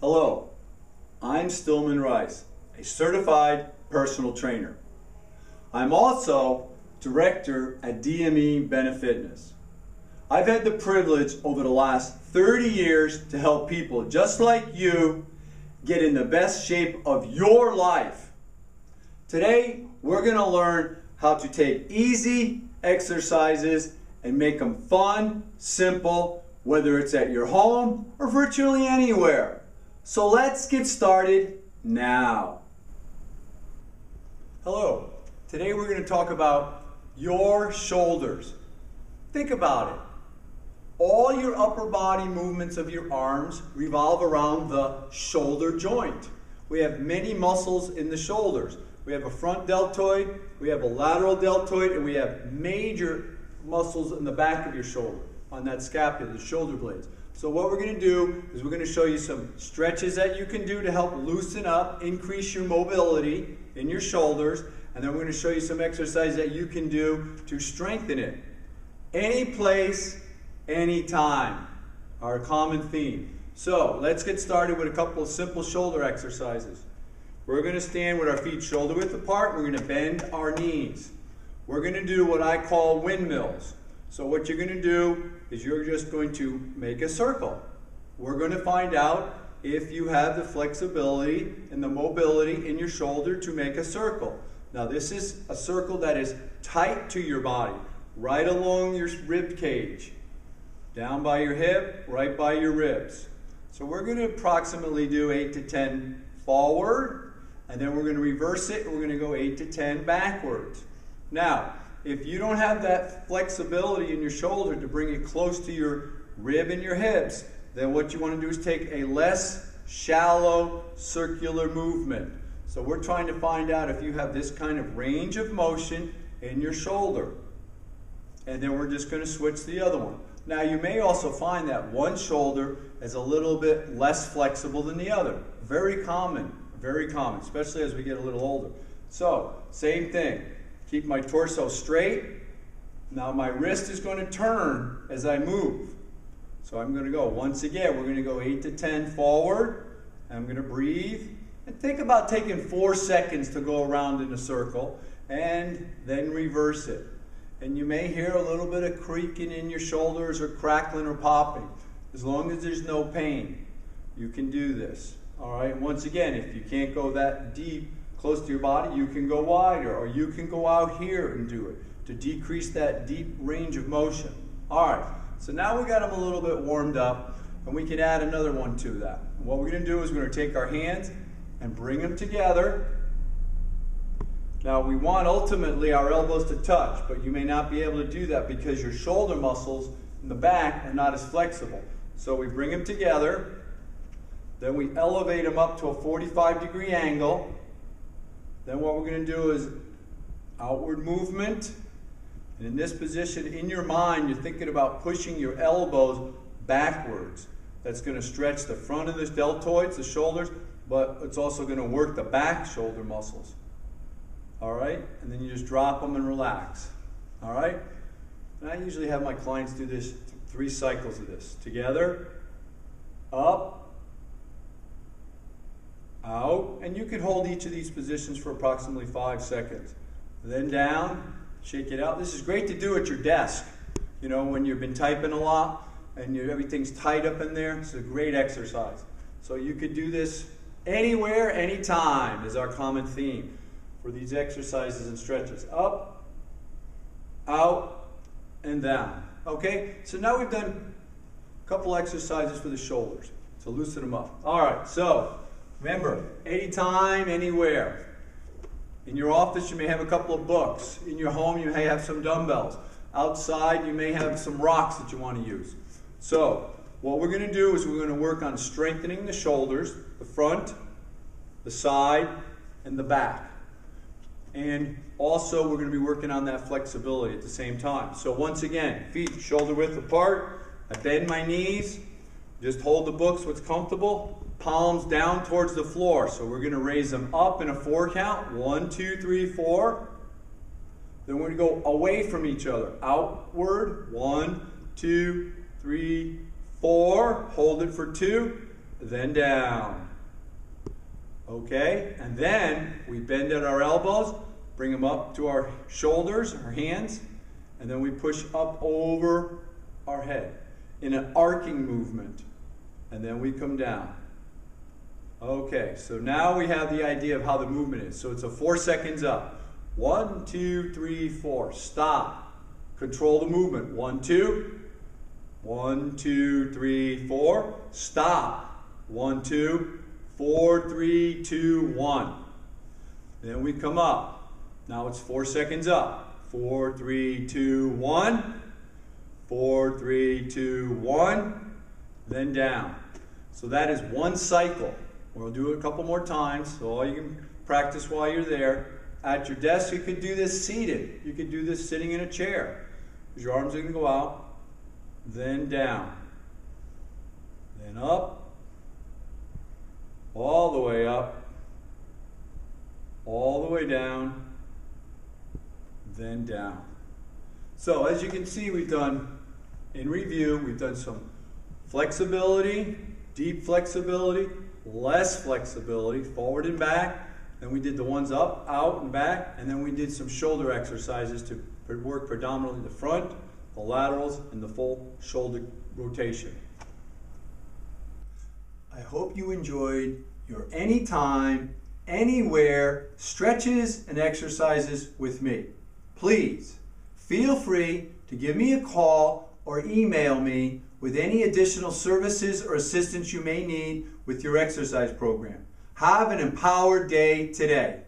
Hello, I'm Stillman Rice, a certified personal trainer. I'm also director at DME Benefitness. I've had the privilege over the last 30 years to help people just like you get in the best shape of your life. Today, we're going to learn how to take easy exercises and make them fun, simple, whether it's at your home or virtually anywhere. So let's get started now. Hello, today we're going to talk about your shoulders. Think about it. All your upper body movements of your arms revolve around the shoulder joint. We have many muscles in the shoulders. We have a front deltoid, we have a lateral deltoid, and we have major muscles in the back of your shoulder, on that scapula, the shoulder blades. So what we're going to do is we're going to show you some stretches that you can do to help loosen up, increase your mobility in your shoulders, and then we're going to show you some exercises that you can do to strengthen it. Any place, anytime, our common theme. So let's get started with a couple of simple shoulder exercises. We're going to stand with our feet shoulder width apart. We're going to bend our knees. We're going to do what I call windmills. So what you're going to do is you're just going to make a circle. We're going to find out if you have the flexibility and the mobility in your shoulder to make a circle. Now this is a circle that is tight to your body, right along your rib cage, down by your hip, right by your ribs. So we're going to approximately do 8 to 10 forward, and then we're going to reverse it, and we're going to go 8 to 10 backwards. Now, if you don't have that flexibility in your shoulder to bring it close to your rib and your hips, then what you want to do is take a less shallow circular movement. So we're trying to find out if you have this kind of range of motion in your shoulder. And then we're just going to switch the other one. Now you may also find that one shoulder is a little bit less flexible than the other. Very common, especially as we get a little older. So, same thing. Keep my torso straight. Now my wrist is going to turn as I move. So I'm going to go, once again, we're going to go 8 to 10 forward. I'm going to breathe. And think about taking 4 seconds to go around in a circle and then reverse it. And you may hear a little bit of creaking in your shoulders or crackling or popping. As long as there's no pain, you can do this. All right, and once again, if you can't go that deep, close to your body, you can go wider, or you can go out here and do it to decrease that deep range of motion. All right, so now we got them a little bit warmed up, and we can add another one to that. What we're going to do is we're going to take our hands and bring them together. Now we want ultimately our elbows to touch, but you may not be able to do that because your shoulder muscles in the back are not as flexible. So we bring them together, then we elevate them up to a 45-degree angle. Then what we're going to do is outward movement. And in this position, in your mind, you're thinking about pushing your elbows backwards. That's going to stretch the front of the deltoids, the shoulders, but it's also going to work the back shoulder muscles. All right? And then you just drop them and relax. All right? And I usually have my clients do this 3 cycles of this. Together, up, out, and you can hold each of these positions for approximately 5 seconds. Then down, shake it out. This is great to do at your desk. You know, when you've been typing a lot and everything's tight up in there, it's a great exercise. So you could do this anywhere, anytime is our common theme for these exercises and stretches. Up, out, and down. Okay, so now we've done a couple exercises for the shoulders to loosen them up. All right, so remember, anytime, anywhere. In your office, you may have a couple of books. In your home, you may have some dumbbells. Outside, you may have some rocks that you want to use. So, what we're going to do is we're going to work on strengthening the shoulders, the front, the side, and the back. And also, we're going to be working on that flexibility at the same time. So once again, feet shoulder width apart. I bend my knees. Just hold the books what's comfortable. Palms down towards the floor. So we're going to raise them up in a 4 count. 1, 2, 3, 4. Then we're going to go away from each other. Outward. 1, 2, 3, 4. Hold it for 2. then down. Okay, and then we bend at our elbows, bring them up to our shoulders, our hands, and then we push up over our head in an arcing movement, and then we come down. Okay, so now we have the idea of how the movement is. So it's a 4 seconds up. 1, 2, 3, 4. Stop. Control the movement. 1, 2. 1, 2, 3, 4. Stop. 1, 2, 4, 3, 2, 1. Then we come up. Now it's 4 seconds up. 4, 3, 2, 1. 4, 3, 2, 1. Then down. So that is one cycle. We'll do it a couple more times, so all you can practice while you're there. At your desk, you could do this seated. You could do this sitting in a chair. Your arms are going to go out, then down, then up, all the way up, all the way down, then down. So as you can see, we've done, in review, we've done some flexibility, deep flexibility, less flexibility, forward and back. Then we did the ones up, out, and back. And then we did some shoulder exercises to work predominantly the front, the laterals, and the full shoulder rotation. I hope you enjoyed your anytime, anywhere stretches and exercises with me. Please feel free to give me a call or email me with any additional services or assistance you may need with your exercise program. Have an empowered day today.